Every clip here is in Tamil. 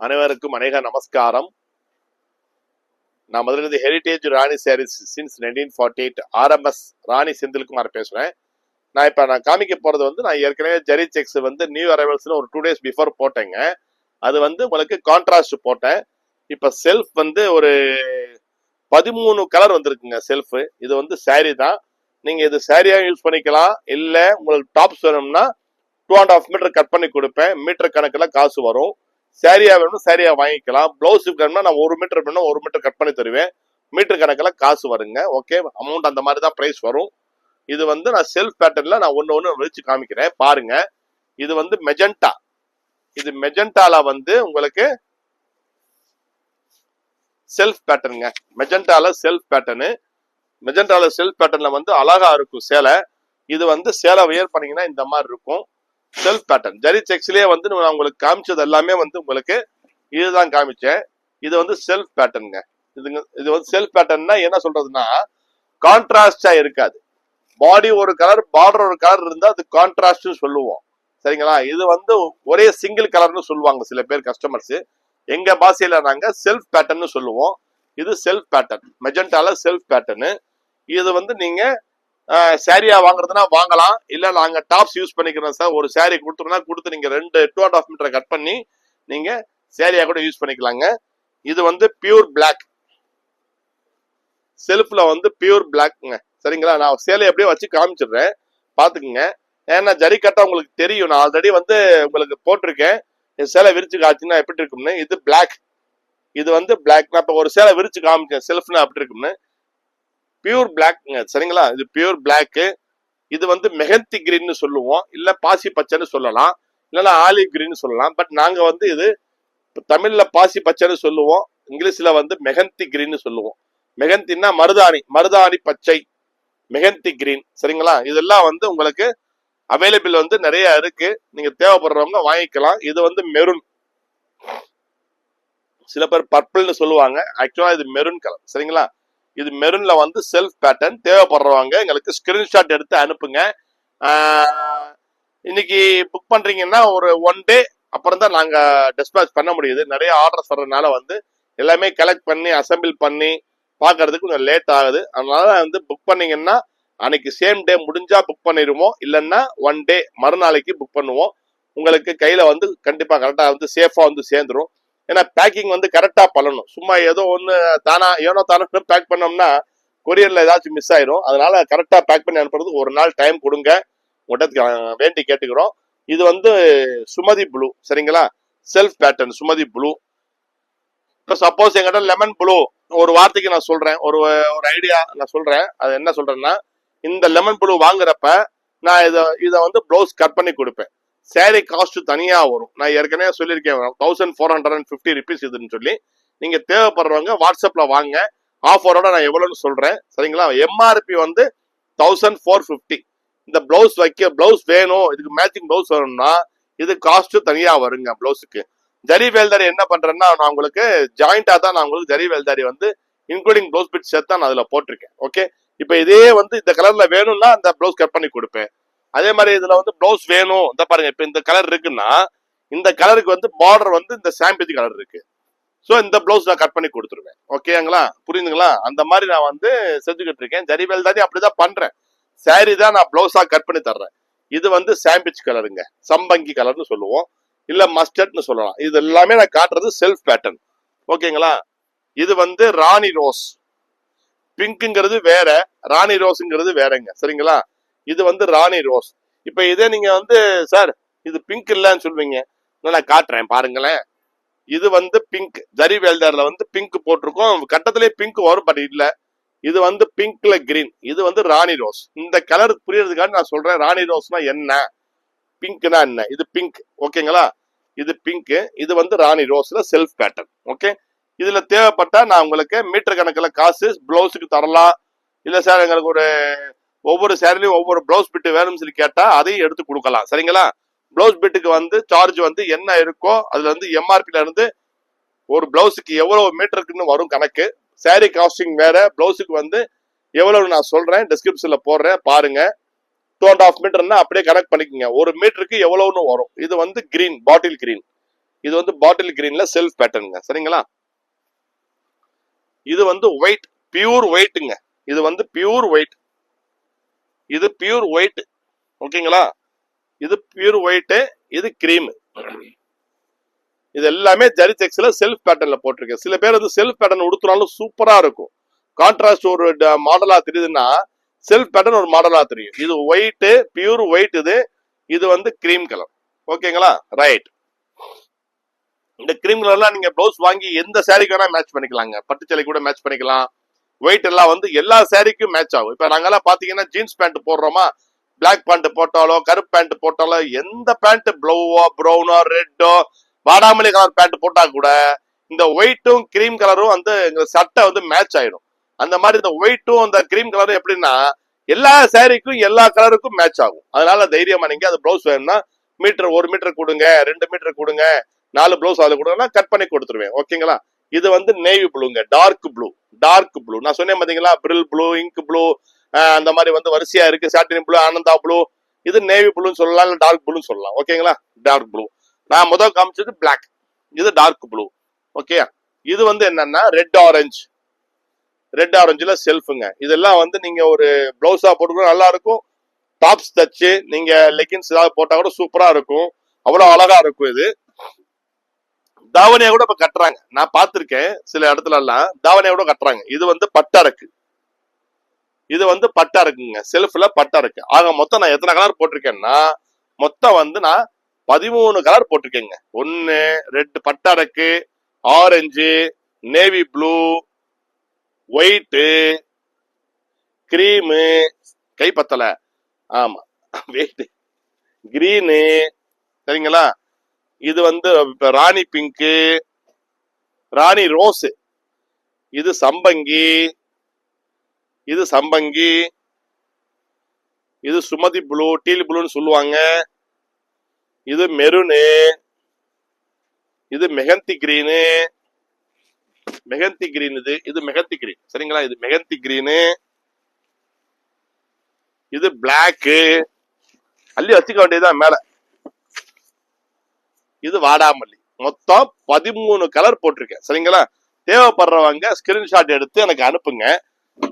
அனைவருக்கும் அநேக நமஸ்காரம். நான் முதல்ல ஹெரிடேஜ் ராணி சாரீஸ் சின்ஸ் 1948 RMS ராணி செந்தில்குமார் பேசுறேன். நான் காமிக்க போறது நான் ஏற்கனவே ஜெரி செக்ஸ் நியூ அரைவல்ஸ்ல ஒரு 2 days பிஃபோர் போட்டேங்க. அது உங்களுக்கு கான்ட்ராஸ்ட் போட்டேன். இப்ப செல்ஃப் ஒரு 13 கலர் வந்திருக்குங்க செல்ஃப். இது சாரி தான். நீங்க இது சாரியா யூஸ் பண்ணிக்கலாம். இல்ல உங்களுக்கு டாப்ஸ் வேணும்னா 2.5 மீட்டர் கட் பண்ணி கொடுப்பேன். மீட்டர் கணக்குல காசு வரும். சாரியா வேணும் சாரியா வாங்கிக்கலாம். பிளவுஸுக்கு வேணும்னா நான் 1 மீட்டர் வேணும் 1 மீட்டர் கட் பண்ணி தருவேன். மீட்டர் கணக்கில் காசு வருங்க. ஓகே, அமௌண்ட் அந்த மாதிரி தான் பிரைஸ் வரும். இது நான் செல்ஃப் பேட்டர்ன்ல நான் ஒன்னு வச்சு காமிக்கிறேன் பாருங்க. இது மெஜெண்டா. இது மெஜெண்டால உங்களுக்கு செல்ஃப் பேட்டர்னுங்க. மெஜெண்டால செல்ஃப் பேட்டர்னு. மெஜெண்டால செல்ஃப் பேட்டர்ன்ல அழகா இருக்கும் சேலை. இது சேலை வியர் பண்ணீங்கன்னா இந்த மாதிரி இருக்கும். செல்ஃப் பேட்டர்ன் ஜெரி செக்ஸ்லயே நான் உங்களுக்கு காமிச்சது எல்லாமே உங்களுக்கு இதுதான் காமிச்சேன். இது செல்ஃப் பேட்டர்னுங்க. இது செல்ஃப் பேட்டர்ன்னா என்ன சொல்றதுன்னா கான்ட்ராஸ்டா இருக்காது. பாடி ஒரு கலர் பார்டர் ஒரு கலர் இருந்தா அது கான்ட்ராஸ்ட் சொல்லுவோம். சரிங்களா? இது ஒரே சிங்கிள் கலர்னு சொல்லுவாங்க சில பேர் கஸ்டமர்ஸ். எங்க பாஷையில நாங்க செல்ஃப் பேட்டர்ன்னு சொல்லுவோம். இது செல்ஃப் பேட்டர்ன். மெஜெண்டால செல்ஃப் பேட்டர்னு. இது நீங்க சாரியா வாங்குறதுனா வாங்கலாம். இல்ல நாங்க டாப்ஸ் யூஸ் பண்ணிக்கிறோம் சார், ஒரு சாரி கொடுத்து நீங்க 2.5 மீட்டர் கட் பண்ணி நீங்க சாரியா கூட யூஸ் பண்ணிக்கலாங்க. இது பியூர் பிளாக். செல்ஃப்ல பியூர் பிளாக்ங்க. சரிங்களா? நான் சேலை எப்படியே வச்சு காமிச்சிடுறேன் பாத்துக்குங்க. ஏன்னா ஜரி கட்டா உங்களுக்கு தெரியும். நான் ஆல்ரெடி உங்களுக்கு போட்டிருக்கேன். சேலை விரிச்சு காய்ச்சின்னா எப்படி இருக்கும்னு. இது பிளாக். இது பிளாக். நான் இப்ப ஒரு சேலை விரிச்சு காமிச்சேன் செல்ஃப்னா அப்படி இருக்கும்னு. பியூர் பிளாக்ங்க. சரிங்களா? இது பியூர் பிளாக். இது மெஹந்தி கிரீன் சொல்லுவோம். இல்ல பாசி பச்சைன்னு சொல்லலாம். இல்லைன்னா ஆலிவ் கிரீன் சொல்லலாம். பட் நாங்க இது தமிழ்ல பாசி பச்சைன்னு சொல்லுவோம். இங்கிலீஷ்ல மெஹந்தி கிரீன் சொல்லுவோம். மெஹந்தின்னா மருதாணி பச்சை, மெஹந்தி கிரீன். சரிங்களா? இதெல்லாம் உங்களுக்கு அவைலபிள் நிறைய இருக்கு. நீங்க தேவைப்படுறவங்க வாங்கிக்கலாம். இது மெரூன். சில பேர் பர்பிள்னு சொல்லுவாங்க. ஆக்சுவலா இது மெரூன் கலர். சரிங்களா? இது மெரூன்ல செல்ஃப் பேட்டர்ன். தேவைப்படுறவங்க எங்களுக்கு ஸ்கிரீன்ஷாட் எடுத்து அனுப்புங்க. இன்னைக்கு புக் பண்றீங்கன்னா ஒரு 1 day அப்புறம் தான் நாங்க டிஸ்பேச் பண்ண முடியுது. நிறைய ஆர்டர்ஸ் வர்றதுனால எல்லாமே கலெக்ட் பண்ணி அசம்பிள் பண்ணி பாக்குறதுக்கு கொஞ்சம் லேட் ஆகுது. அதனால புக் பண்ணீங்கன்னா அன்னைக்கு சேம் டே முடிஞ்சா புக் பண்ணிடுவோம். இல்லைன்னா 1 day மறுநாளைக்கு புக் பண்ணுவோம். உங்களுக்கு கையில கண்டிப்பா கரெக்டா சேஃபா சேர்ந்துரும். ஏன்னா பேக்கிங் கரெக்டா பண்ணணும். சும்மா ஏதோ ஒண்ணு தானா பேக் பண்ணோம்னா கொரியர்ல ஏதாச்சும் மிஸ் ஆயிரும். அதனால கரெக்டா பேக் பண்ணி அனுப்புறதுக்கு ஒரு நாள் டைம் கொடுங்க. உங்கள்கிட்ட வேண்டி கேட்டுக்கிறோம். இது சுமதி ப்ளூ. சரிங்களா? Self pattern Sumathi blue. இப்போ சப்போஸ் எங்கிட்ட லெமன் ப்ளூ ஒரு வார்த்தைக்கு நான் சொல்றேன். ஒரு ஐடியா நான் சொல்றேன். அது என்ன சொல்றேன்னா, இந்த லெமன் ப்ளூ வாங்குறப்ப நான் இதை பிளவுஸ் கட் பண்ணி கொடுப்பேன். சேரீ காஸ்ட் தனியா வரும். நான் ஏற்கனவே சொல்லியிருக்கேன் 1450 rupees இதுன்னு சொல்லி. நீங்க தேவைப்படுறவங்க வாட்ஸ்அப்ல வாங்க. ஆஃபரோட நான் எவ்வளவுன்னு சொல்றேன். சரிங்களா? எம்ஆர்பி 1450. இந்த பிளவுஸ் வேணும், இதுக்கு மேட்சிங் பிளவுஸ் வேணும்னா இது காஸ்ட் தனியா வருங்க பிளவுஸுக்கு. ஜரி வேல்தாரி என்ன பண்றேன்னா நான் உங்களுக்கு ஜாயிண்டா தான் நான் உங்களுக்கு ஜரி வேல்தாரி இன்க்ளூடிங் பிளவுஸ் பிட் சேர்த்து நான் அதுல போட்டிருக்கேன். ஓகே, இப்ப இதே இந்த கலர்ல வேணும்னா இந்த பிளவுஸ் கட் பண்ணி கொடுப்பேன். அதே மாதிரி இதுல பிளவுஸ் வேணும். இந்த பாருங்க, இப்ப இந்த கலர் இருக்குன்னா இந்த கலருக்கு பார்டர் இந்த சாம்பிள் கலர் இருக்கு. சோ இந்த பிளவுஸ் நான் கட் பண்ணி கொடுத்துருவேன். ஓகேங்களா? புரியுதுங்களா? அந்த மாதிரி நான் செஞ்சுக்கிட்டு இருக்கேன். ஜரி வேல்தாரி அப்படிதான் பண்றேன். சாரி தான் நான் பிளவுஸா கட் பண்ணி தர்றேன். இது சாம்பிச் கலருங்க. சம்பங்கி கலர்னு சொல்லுவோம். இல்ல மஸ்டர்ட்னு சொல்லலாம். இது எல்லாமே நான் காட்டுறது செல்ஃப் பேட்டர்ன். ஓகேங்களா? இது ராணி ரோஸ். பிங்க்ங்கிறது வேற, ராணி ரோஸ்ங்கிறது வேறங்க. சரிங்களா? இது ராணி ரோஸ். இப்ப இதே நீங்க சார் இது பிங்க் இல்லன்னு சொல்வீங்க. நான் காட்டுறேன் பாருங்களேன். இது பிங்க். ஜரி வேல்தார்ல பிங்க் போட்டிருக்கோம். கட்டத்திலேயே பிங்க் வரும், பட் இல்ல. இது பிங்க்ல கிரீன். இது ராணி ரோஸ். இந்த கலர் புரியறதுக்காக நான் சொல்றேன். ராணி ரோஸ்னா என்ன, பிங்க்னா என்ன. இது பிங்க். ஓகேங்களா? இது பிங்க். இது ராணி ரோஸ்ல செல்ஃப் பேட்டர்ன். ஓகே, இதுல தேவைப்பட்டா நான் உங்களுக்கு மீட்டர் கணக்கில் காசு பிளவுஸுக்கு தரலாம். இல்ல சார் எங்களுக்கு ஒவ்வொரு சேரிலையும் ஒவ்வொரு பிளவுஸ் பிட்டு வேணும்னு சொல்லி கேட்டா அதையும் எடுத்து கொடுக்கலாம். சரிங்களா? பிளவுஸ் பிட்டுக்கு சார்ஜ் என்ன இருக்கோ அதுல எம்ஆர்பில இருந்து ஒரு பிளவுஸுக்கு எவ்வளவு மீட்டருக்குன்னு வரும் கணக்கு. சாரி காஸ்டிங் வேற, பிளவுஸுக்கு எவ்வளவு நான் சொல்றேன், டிஸ்கிரிப்ஷன்ல போடுறேன் பாருங்க. 2.5 மீட்டர்னா அப்படியே கனெக்ட் பண்ணிக்கோங்க. ஒரு மீட்டருக்கு எவ்வளவுன்னு வரும். இது கிரீன், பாட்டில் கிரீன். இது வந்து பாட்டில் கிரீன்ல செல்ஃப் பேட்டர்னுங்க. சரிங்களா? இது வந்து ஒயிட், பியூர் ஒயிட்டுங்க. இது வந்து பியூர் ஒயிட், இது பியூர் ஒயிட். ஓகேங்களா? இது பியூர் ஒயிட், இது கிரீம். இது எல்லாமே ஜரி செக்ஸ்ல செல்ஃப் பேட்டர்ன்ல போட்டிருக்கேன். சில பேர் வந்து செல்ஃப் பேட்டர்ன் உடுத்துறாலும் சூப்பரா இருக்கும். கான்ட்ராஸ்ட் ஒரு மாடலா தெரியுதுன்னா செல்ஃப் பேட்டர்ன் ஒரு மாடலா தெரியும். இது ஒயிட், பியூர் ஒயிட். இது வந்து கிரீம் கலர். ஓகேங்களா? ரைட். இந்த கிரீம் கலர்லாம் நீங்க ப்ளவுஸ் வாங்கி எந்த சாரிக்கு வேணா மேட்ச் பண்ணிக்கலாங்க. பட்டு சேலை கூட மேட்ச் பண்ணிக்கலாம். ஒயிட் எல்லாம் வந்து எல்லா சாரிக்கும் மேட்ச் ஆகும். இப்ப நாங்கெல்லாம் பாத்தீங்கன்னா ஜீன்ஸ் பேண்ட் போடுறோமா, பிளாக் பேண்ட் போட்டாலோ கருப்பு பேண்ட் போட்டாலோ, எந்த பேண்ட் ப்ளூவோ ப்ரௌனோ ரெட்டோ வாடாமல்லி கலர் பேண்ட் போட்டா கூட இந்த ஒயிட்டும் கிரீம் கலரும் வந்து எங்க சட்டை வந்து மேட்ச் ஆயிடும். அந்த மாதிரி இந்த ஒயிட்டும் அந்த கிரீம் கலரும் எப்படின்னா எல்லா சாரிக்கும் எல்லா கலருக்கும் மேட்ச் ஆகும். அதனால தைரியமா நீங்க அது ப்ளவுஸ் வேணும்னா மீட்டர் 1 மீட்டர் கொடுங்க, 2 மீட்டர் கொடுங்க, 4 ப்ளவுஸ் அதுல கொடுங்க, கட் பண்ணி கொடுத்துருவேன். ஓகேங்களா? இது வந்து நேவி ப்ளூங்க, டார்க் ப்ளூ. டார்க் ப்ளூ நான் சொன்னேன் பாத்தீங்களா, பிரில் ப்ளூ, இங்க் ப்ளூ, அந்த மாதிரி வந்து வரிசையா இருக்கு. Satin blue, Ananda blue. இது நேவி ப்ளூன்னு சொல்லலாம், இல்ல டார்க் ப்ளூன்னு சொல்லலாம். ஓகேங்களா? Dark blue. நான் முதல் காமிச்சது பிளாக், இது டார்க் ப்ளூ. ஓகே. இது வந்து என்னன்னா ரெட் ஆரஞ்சு. ரெட் ஆரஞ்சுல செல்ஃபுங்க. இதெல்லாம் வந்து நீங்க ஒரு பிளவுஸா போட்டு நல்லா இருக்கும். டாப்ஸ் தச்சு நீங்க லெகின்ஸ் ஏதாவது போட்டா கூட சூப்பரா இருக்கும். அவ்வளவு அழகா இருக்கும். இது தாவணியா கூட இப்ப கட்டுறாங்க. நான் பார்த்திருக்கேன் சில இடத்துல எல்லாம் தாவணியா கூட கட்டுறாங்க. இது வந்து பட்டா இருக்கு. இது வந்து பட்டா இருக்குங்க. செல்ஃப்ல பட்டா இருக்கு. ஆக மொத்தம் நான் எத்தனை கலர் போட்டிருக்கேன்னா மொத்தம் வந்து நான் 13 கலர் போட்டிருக்கேங்க. 1 ரெட் பட்டா இருக்கு, orange, navy blue, white, cream, கைப்பத்தல, ஆமா வெயிட், கிரீனு. சரிங்களா? இது வந்து ராணி பிங்கு, ராணி ரோஸ், இது சம்பங்கி, இது சம்பங்கி, இது சுமதி ப்ளூ, டீல் ப்ளூன்னு சொல்லுவாங்க. இது மெருனு, இது மெகந்தி கிரீனு, மெகந்தி கிரீன். இது மெகந்தி கிரீன். சரிங்களா? இது மெகந்தி கிரீனு, இது பிளாக்கு. அள்ளி வச்சுக்க வேண்டியதுதான் மேல. இது வாடாமல்லி. மொத்தம் 13 கலர் போட்டிருக்கேன். சரிங்களா? தேவைப்படுறவங்க ஸ்கிரீன்ஷாட் எடுத்து எனக்கு அனுப்புங்க.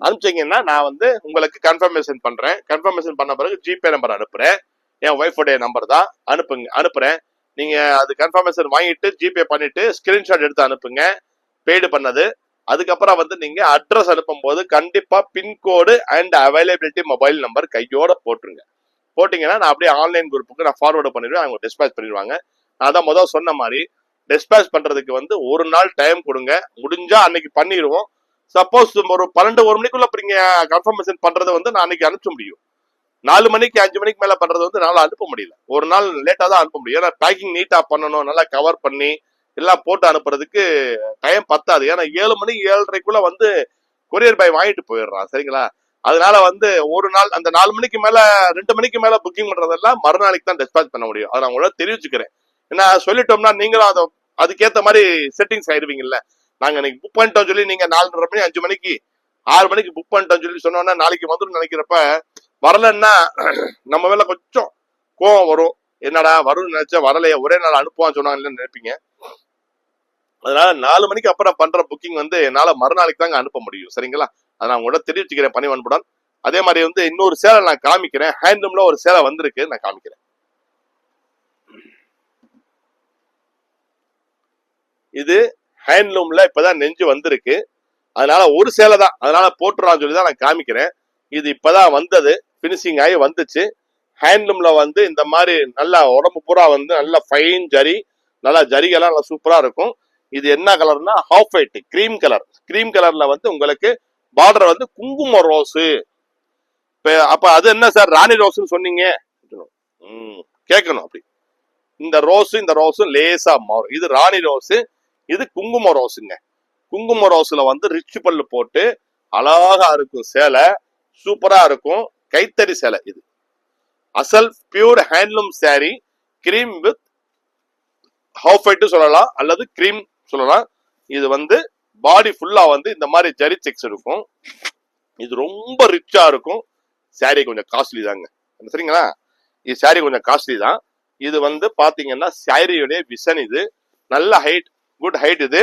அனுப்பிச்சீங்கன்னா நான் வந்து உங்களுக்கு கன்ஃபர்மேஷன் பண்றேன். கன்ஃபர்மேஷன் பண்ண பிறகு ஜிபே நம்பர் அனுப்புறேன். என் ஒய்ஃபோடைய நம்பர் தான். அனுப்புறேன். நீங்க அது கன்ஃபர்மேஷன் வாங்கிட்டு ஜிபே பண்ணிட்டு ஸ்கிரீன்ஷாட் எடுத்து அனுப்புங்க, பெய்டு பண்ணது. அதுக்கப்புறம் வந்து நீங்க அட்ரஸ் அனுப்பும் போது கண்டிப்பா pincode and availability mobile number கையோட போட்டுருங்க. போட்டீங்கன்னா நான் அப்படியே ஆன்லைன் குரூப்புக்கு நான் ஃபார்வர்டு பண்ணிடுவேன். அவங்க டிஸ்பேச் பண்ணிடுவாங்க. நான் தான் முதல் சொன்ன மாதிரி டிஸ்பேச் பண்றதுக்கு வந்து ஒரு நாள் டைம் கொடுங்க. முடிஞ்சா அன்னைக்கு பண்ணிடுவோம். சப்போஸ் ஒரு 12-1 மணிக்குள்ள நீங்க கன்ஃபர்மேஷன் பண்றது வந்து நான் அன்னைக்கு அனுப்ப முடியும். 4 மணிக்கு 5 மணிக்கு மேல பண்றது வந்து நாளை அனுப்ப முடியல. ஒரு நாள் லேட்டா தான் அனுப்ப முடியும். ஏன்னா பேக்கிங் நீட்டா பண்ணணும், நல்லா கவர் பண்ணி எல்லாம் போட்டு அனுப்புறதுக்கு டைம் பத்தாது. ஏன்னா 7 மணி 7:30க்குள்ள வந்து கொரியர் பாய் வாங்கிட்டு போயிடுறான். சரிங்களா? அதனால வந்து ஒரு நாள் அந்த 4 மணிக்கு மேல 2 மணிக்கு மேல புக்கிங் பண்றதெல்லாம் மறுநாளைக்கு தான் டிஸ்பேச் பண்ண முடியும். அதை நான் உங்களோட தெரிவிச்சுக்கிறேன். ஏன்னா சொல்லிட்டோம்னா நீங்களும் அதை அதுக்கேற்ற மாதிரி செட்டிங்ஸ் ஆயிடுவீங்கல்ல. நாங்க இன்னைக்கு புக் பண்ணிட்டோம் சொல்லி நீங்க 4:30 மணி 5 மணிக்கு 6 மணிக்கு புக் பண்ணிட்டோம் சொல்லி சொன்னோன்னா நாளைக்கு வந்துடும் நினைக்கிறப்ப வரலன்னா நம்ம மேல கொஞ்சம் கோவம் வரும். என்னடா வரும்னு நினைச்சா வரலையே, ஒரே நாள் அனுப்புவான்னு சொன்னாங்கன்னு நினைப்பீங்க. அதனால 4 மணிக்கு அப்புறம் பண்ற புக்கிங் வந்து என்னால மறுநாளைக்கு தாங்க அனுப்ப முடியும். சரிங்களா? அதை நான் உங்களோட தெரிவிச்சுக்கிறேன் பணிவன்புடன். அதே மாதிரி வந்து இன்னொரு சேலை நான் காமிக்கிறேன். ஹேண்ட்லூம்ல ஒரு சேலை வந்திருக்கு, நான் காமிக்கிறேன். இது ஹேண்ட்லூம்ல இப்பதான் நெஞ்சு வந்திருக்கு. அதனால ஒரு சேலை தான், அதனால போட்டுறான்னு சொல்லி தான் நான் காமிக்கிறேன். இது இப்பதான் வந்தது, பினிஷிங் ஆகி வந்துச்சு. ஹேண்ட்லூம்ல வந்து இந்த மாதிரி நல்லா உடம்பு பூரா வந்து நல்ல ஃபைன் ஜரி, நல்லா ஜரிகெல்லாம் நல்லா சூப்பரா இருக்கும். இது என்ன கலர்னா half white, cream colour. Cream கலர்ல வந்து உங்களுக்கு பார்டர் வந்து குங்கும ரோஸு. அப்ப அது என்ன சார் ராணி ரோஸ்ன்னு சொன்னீங்க கேட்கணும். அப்படி இந்த ரோஸும் லேசா மாறும். இது ராணி ரோஸ், இது குங்கும ரோஸுங்க. குங்கும ரோஸ்ல வந்து ரிச் பல்லு போட்டு அழகா இருக்கும் சேலை, சூப்பரா இருக்கும். கைத்தறி சேலை. இது அசல் pure handloom sorry, cream with half white சொல்லலாம் அல்லது கிரீம் சொல்லலாம். இது வந்து பாடி ஃபுல்லா வந்து இந்த மாதிரி ஜரி செக்ஸ் இருக்கும். இது ரொம்ப ரிச்சா இருக்கும். சாரி கொஞ்சம் காஸ்ட்லி தாங்க. சரிங்களா? இது சாரி கொஞ்சம் காஸ்ட்லி தான். இது வந்து பாத்தீங்கன்னா சாரியோடைய விஷன். இது நல்ல ஹைட், குட் ஹைட். இது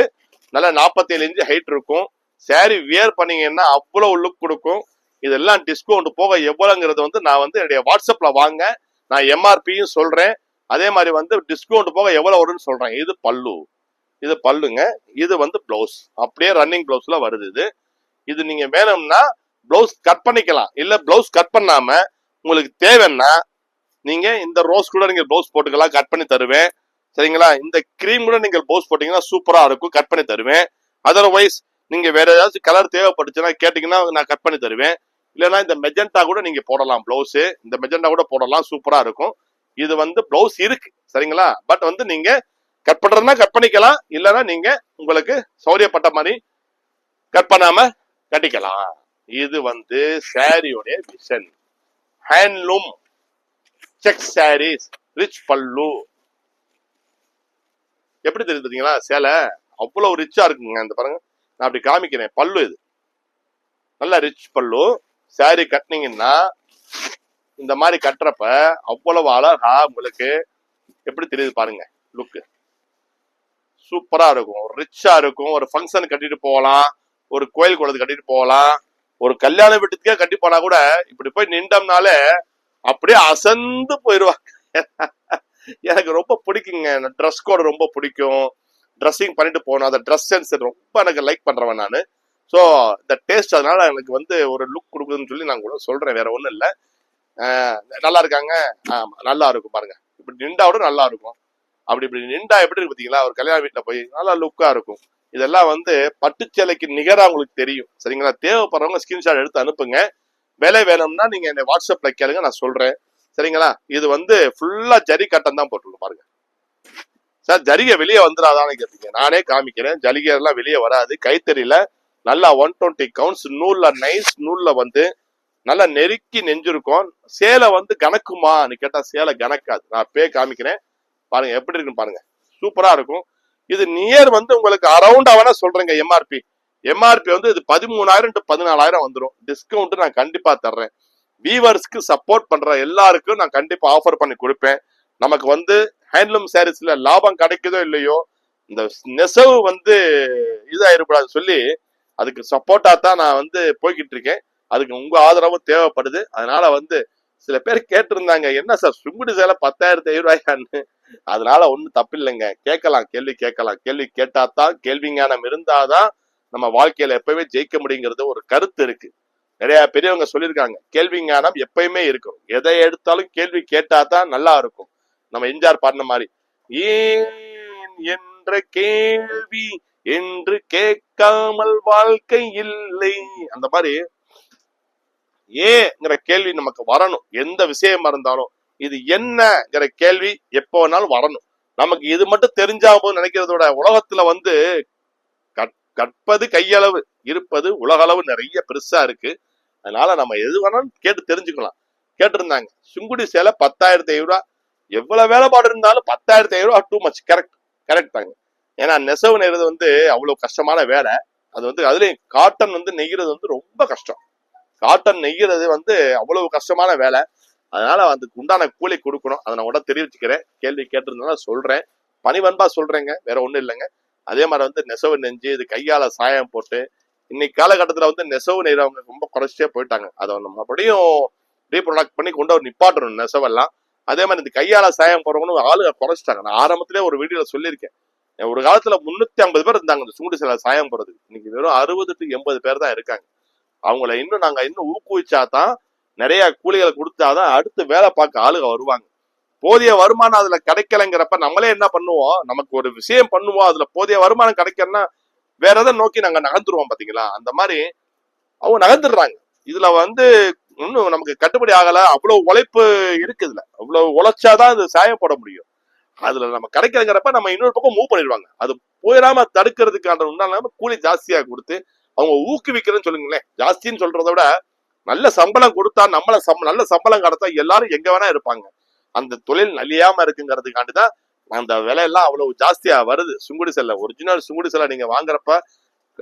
நல்ல 47 இன்ச் ஹைட் இருக்கும். சாரி வியர் பண்ணீங்கன்னா அவ்வளவு லுக் கொடுக்கும். இதெல்லாம் டிஸ்கவுண்ட் போக எவ்வளவுங்கிறது வந்து நான் வந்து என்னுடைய வாட்ஸ்அப்ல வாங்க, நான் எம்ஆர்பியும் சொல்றேன். அதே மாதிரி வந்து டிஸ்கவுண்ட் போக எவ்வளவு வரும்னு சொல்றேன். இது பல்லு, இது பல்லுங்க. இது வந்து பிளவுஸ், அப்படியே ரன்னிங் பிளவுஸ்ல வருது. இது இது நீங்க வேணும்னா பிளவுஸ் கட் பண்ணிக்கலாம், இல்ல பிளவுஸ் கட் பண்ணாம உங்களுக்கு தேவைன்னா நீங்க இந்த ரோஸ் கூட நீங்க பிளவுஸ் போட்டுக்கலாம், கட் பண்ணி தருவேன். சரிங்களா? இந்த கிரீம் கூட நீங்க பிளவுஸ் போட்டீங்கன்னா சூப்பரா இருக்கும், கட் பண்ணி தருவேன். அதர்வைஸ் நீங்க வேற ஏதாச்சும் கலர் தேவைப்பட்டுச்சுன்னா கேட்டீங்கன்னா நான் கட் பண்ணி தருவேன். இல்லைன்னா இந்த மெஜெண்டா கூட நீங்க போடலாம், பிளவுஸ் இந்த மெஜெண்டா கூட போடலாம், சூப்பரா இருக்கும். இது வந்து பிளவுஸ் இருக்கு, சரிங்களா? பட் வந்து நீங்க கட் பண்றதுனா கட் பண்ணிக்கலாம், இல்லைன்னா நீங்க உங்களுக்கு சௌரியப்பட்ட மாதிரி கட் பண்ணாம கட்டிக்கலாம். இது வந்து சாரியோடைய vision. Handloom check sarees, rich pallu. எப்படி தெரியுதுங்களா? சேலை அவ்வளவு ரிச்சா இருக்குங்க. இந்த பாருங்க, நான் அப்படி காமிக்கிறேன். பல்லு இது நல்ல ரிச் பல்லு. சாரி கட்டினீங்கன்னா இந்த மாதிரி கட்டுறப்ப அவ்வளவு அழகா உங்களுக்கு எப்படி தெரியுது பாருங்க. லுக்கு சூப்பரா இருக்கும், ரிச்சா இருக்கும். ஒரு ஃபங்க்ஷன் கட்டிட்டு போகலாம், ஒரு கோயில் குளத்துக்கு கட்டிட்டு போகலாம், ஒரு கல்யாண வீட்டுக்கே கட்டி போனா கூட இப்படி போய் நின்றோம்னாலே அப்படியே அசந்து போயிடுவாங்க. எனக்கு ரொம்ப பிடிக்குங்க. ட்ரெஸ் கோட் ரொம்ப பிடிக்கும். ட்ரெஸ்ஸிங் பண்ணிட்டு போகணும், அந்த ட்ரெஸ் சென்ஸ் ரொம்ப எனக்கு லைக் பண்றவன் நான். ஸோ இந்த டேஸ்ட் அதனால எனக்கு வந்து ஒரு லுக் கொடுக்குதுன்னு சொல்லி நான் கூட சொல்றேன், வேற ஒன்றும் இல்லை. நல்லா இருக்காங்க, நல்லா இருக்கும் பாருங்க. இப்படி நின்றாவோட நல்லா இருக்கும். அப்படி இப்படி நின்றா எப்படி இருக்கு பார்த்தீங்களா? ஒரு கல்யாண வீட்டில் போய் நல்லா லுக்கா இருக்கும். இதெல்லாம் வந்து பட்டுச்சேலைக்கு நிகரா உங்களுக்கு தெரியும், சரிங்களா? தேவைப்படுறவங்க ஸ்கிரீன்ஷாட் எடுத்து அனுப்புங்க. விலை வேணும்னா நீங்க என்ன வாட்ஸ்அப்ல கேளுங்க, நான் சொல்றேன், சரிங்களா? இது வந்து ஃபுல்லா ஜரி கட்டன் தான் போட்டுருக்கு பாருங்க. சார் ஜரிகை வெளியே வந்துடாதான்னு கேட்பீங்க, நானே காமிக்கிறேன். ஜரிகை எல்லாம் வெளியே வராது. கைத்தறியில நல்லா 120 கவுண்ட்ஸ் நூல்ல, நைஸ் நூல்ல வந்து நல்லா நெருக்கி நெஞ்சிருக்கும். சேலை வந்து கணக்குமான்னு கேட்டா சேலை கணக்காது. நான் பே காமிக்கிறேன் பாருங்க, எப்படி இருக்குன்னு பாருங்க, சூப்பரா இருக்கும். இது நியர் வந்து உங்களுக்கு அரௌண்டா வேணா சொல்றேங்க. எம்ஆர்பி வந்து இது 13,000 to 14,000 வந்துடும். டிஸ்கவுண்ட் நான் கண்டிப்பா தர்றேன். வீவர்ஸ்க்கு சப்போர்ட் பண்ற எல்லாருக்கும் நான் கண்டிப்பா ஆஃபர் பண்ணி கொடுப்பேன். நமக்கு வந்து ஹேண்ட்லூம் சாரீஸ்ல லாபம் கிடைக்குதோ இல்லையோ, இந்த நெசவு வந்து இதாயிருக்கூடாது சொல்லி அதுக்கு சப்போர்ட்டா தான் நான் வந்து போய்கிட்டு இருக்கேன். அதுக்கு உங்க ஆதரவும் தேவைப்படுது. அதனால வந்து சில பேர் கேட்டிருந்தாங்க, என்ன சார் சுங்குடி சேலை 10,500 ரூபாயான்னு. அதனால ஒன்றும் தப்பு இல்லைங்க, கேட்கலாம், கேள்வி கேட்கலாம். கேள்வி கேட்டாதான், கேள்வி ஞானம் இருந்தாதான் நம்ம வாழ்க்கையில எப்பவுமே ஜெயிக்க முடியுங்கிறது ஒரு கருத்து இருக்கு. நிறைய பெரியவங்க சொல்லியிருக்காங்க, கேள்வி ஞானம் எப்பயுமே இருக்கும். எதை எடுத்தாலும் கேள்வி கேட்டாதான் நல்லா இருக்கும். நம்ம எம்ஜிஆர் பாடின மாதிரி, ஏன் என்ற கேள்வி என்று கேட்காமல் வாழ்க்கை இல்லை, அந்த மாதிரி ஏங்கிற கேள்வி நமக்கு வரணும். எந்த விஷயமா இருந்தாலும் இது என்னங்கிற கேள்வி எப்போ வேணாலும் வரணும். நமக்கு இது மட்டும் தெரிஞ்சா போது நினைக்கிறதோட, உலகத்துல வந்து கற்பது கையளவு, இருப்பது உலகளவு நிறைய பெருசா இருக்கு. அதனால நம்ம எது வேணாலும் கேட்டு தெரிஞ்சுக்கலாம். கேட்டிருந்தாங்க சுங்குடி சேலை 10,500 ரூபாய், எவ்வளவு வேலைப்பாடு இருந்தாலும் 10,500 ரூபாய் டூ மச். கரெக்ட் தாங்க. ஏன்னா நெசவு நெய்றது வந்து அவ்வளவு கஷ்டமான வேலை. அது வந்து அதுலயும் காட்டன் வந்து நெய்கிறது வந்து ரொம்ப கஷ்டம். காட்டன் நெய்கிறது வந்து அவ்வளவு கஷ்டமான வேலை. அதனால அதுக்கு உண்டான கூலி கொடுக்கணும். அதை நான் கூட தெரிவிச்சுக்கிறேன். கேள்வி கேட்டிருந்தாலும் சொல்றேன், பணிவன்பா சொல்றேங்க, வேற ஒண்ணும் இல்லைங்க. அதே மாதிரி வந்து நெசவு நெஞ்சு இது கையால சாயம் போட்டு இன்னைக்கு காலகட்டத்துல வந்து நெசவு நெய்றவங்க ரொம்ப குறைச்சிட்டே போயிட்டாங்க. அதை நம்ம மறுபடியும் ரீப்ரொடக்ட் பண்ணி கொண்டு ஒரு நிப்பாட்டணும் நெசவெல்லாம். அதே மாதிரி இந்த கையால சாயம் போறவங்களும் ஆளுக குறைச்சிட்டாங்க. நான் ஆரம்பத்திலே ஒரு வீடியோல சொல்லியிருக்கேன், ஒரு காலத்துல 350 பேர் இருந்தாங்க இந்த சுங்குடி சேலை சாயம் போறது. இன்னைக்கு வெறும் 60 to 80 பேர் தான் இருக்காங்க. அவங்கள இன்னும் நாங்க இன்னும் ஊக்குவிச்சாதான், நிறைய கூலிகளை கொடுத்தாதான் அடுத்து வேலை பார்க்க ஆளுக வருவாங்க. போதிய வருமானம் அதுல கிடைக்கலைங்கிறப்ப நம்மளே என்ன பண்ணுவோம், நமக்கு ஒரு விஷயம் பண்ணுவோம், அதுல போதிய வருமானம் கிடைக்கலன்னா வேற எதை நோக்கி நாங்க நகர்ந்துருவோம் பாத்தீங்களா? அந்த மாதிரி அவங்க நகர்ந்துடுறாங்க. இதுல வந்து இன்னும் நமக்கு கட்டுப்படி ஆகல, அவ்வளவு உழைப்பு இருக்கு இதுல, அவ்வளவு உழைச்சாதான் இது சாயம் போட முடியும். அதுல நம்ம கிடைக்கிறங்கிறப்ப நம்ம இன்னொரு பக்கம் மூவ் பண்ணிடுவாங்க. அது போயிடாம தடுக்கிறதுக்கான உண்டான கூலி ஜாஸ்தியா கொடுத்து அவங்க ஊக்குவிக்கிறேன்னு சொல்லுங்களேன். ஜாஸ்தின்னு சொல்றதை விட நல்ல சம்பளம் கொடுத்தா, நல்ல சம்பளம் கிடைத்தா எல்லாரும் எங்க வேணா இருப்பாங்க. அந்த தொழில் நலியாம இருக்குங்கிறதுக்காண்டிதான் அந்த விலையெல்லாம் அவ்வளவு ஜாஸ்தியா வருது. சுங்குடி சேலை, ஒரிஜினல் சுங்குடி சேலை நீங்க வாங்குறப்ப,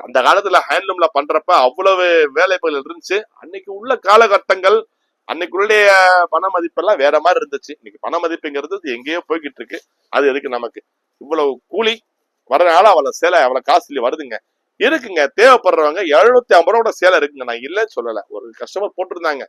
அந்த காலத்துல ஹேண்ட்லூம்ல பண்றப்ப அவ்வளவு வேலைகள் இருந்துச்சு. அன்னைக்கு உள்ள காலகட்டங்கள், அன்னைக்குள்ளே பண மதிப்பெல்லாம் வேற மாதிரி இருந்துச்சு. இன்னைக்கு பண மதிப்புங்கிறது எங்கேயோ போய்கிட்டு இருக்கு. அது எதுக்கு நமக்கு இவ்வளவு கூலி, வரனால அவ்வளவு சேலை அவ்வளவு காஸ்ட்லி வருதுங்க. இருக்குங்க, தேவைப்படுறவங்க 750 ரூபா சேலை இருக்குங்க, நான் இல்லைன்னு சொல்லல. ஒரு கஸ்டமர் போட்டிருந்தாங்க,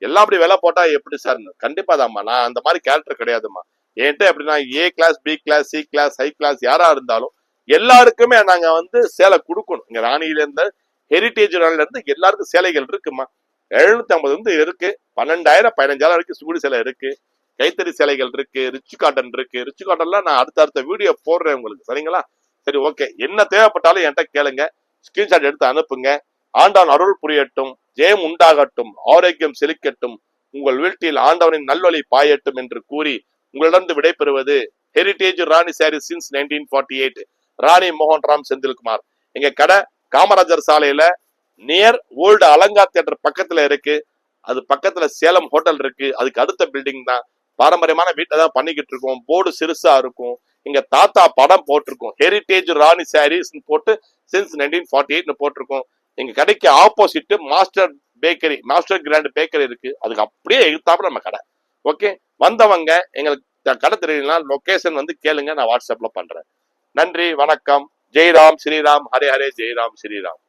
எல்லாம் அப்படி விலை போட்டா எப்படி சார்? கண்டிப்பா தான்மா, நான் அந்த மாதிரி கேரக்டர் கிடையாதுமா. என்கிட்ட எப்படின்னா A class, B class, C class, high class யாரா இருந்தாலும் எல்லாருக்குமே நாங்க வந்து சேலை கொடுக்கணும். இங்க ராணியில இருந்து ஹெரிட்டேஜ் ராணில இருந்து எல்லாருக்கும் சேலைகள் இருக்குமா. 750 வந்து இருக்கு, 12,000 15,000 வரைக்கும் சுகுடி சேலை இருக்கு, கைத்தறி சேலைகள் இருக்கு, ரிச் காட்டன் இருக்கு. ரிச் காட்டன்லாம் நான் அடுத்த வீடியோ போடுறேன் உங்களுக்கு, சரிங்களா? சரி, ஓகே. என்ன தேவைப்பட்டாலும் என்கிட்ட கேளுங்க, ஸ்கிரீன்ஷாட் எடுத்து அனுப்புங்க. ஆண்டான் அருள் புரியட்டும், ஜெயம் உண்டாகட்டும், ஆரோக்கியம் செழிக்கட்டும், உங்கள் வீட்டில் ஆண்டவனின் நல்வழி பாயட்டும் என்று கூறி உங்களிடம் விடைபெறுவது ஹெரிட்டேஜ் ராணி சாரி சின்ஸ் 1948 ராணி மோகன் ராம் செந்தில்குமார். எங்க கடை காமராஜர் சாலையில நியர் ஓல்டு அலங்கார் தியேட்டர் பக்கத்துல இருக்கு. அது பக்கத்துல சேலம் ஹோட்டல் இருக்கு, அதுக்கு அடுத்த பில்டிங் தான். பாரம்பரியமான வீட்டை தான் பண்ணிக்கிட்டு இருக்கோம். போர்டு சிறுசா இருக்கும், எங்க தாத்தா படம் போட்டிருக்கோம், ஹெரிட்டேஜ் ராணி சாரீஸ் போட்டு சின்ஸ் 1948 போட்டிருக்கோம். எங்க கடைக்கு opposite master bakery, master grand bakery இருக்கு, அதுக்கு அப்படியே எதிர்த்தாப்புல நம்ம கடை. ஓகே, வந்தவங்க எங்களுக்கு கடை தெரியலனா லொகேஷன் வந்து கேளுங்க, நான் வாட்ஸ்அப்ல பண்றேன். நன்றி, வணக்கம். ஜெய்ராம் ஸ்ரீராம், ஹரே ஹரே, ஜெய்ராம் ஸ்ரீராம்.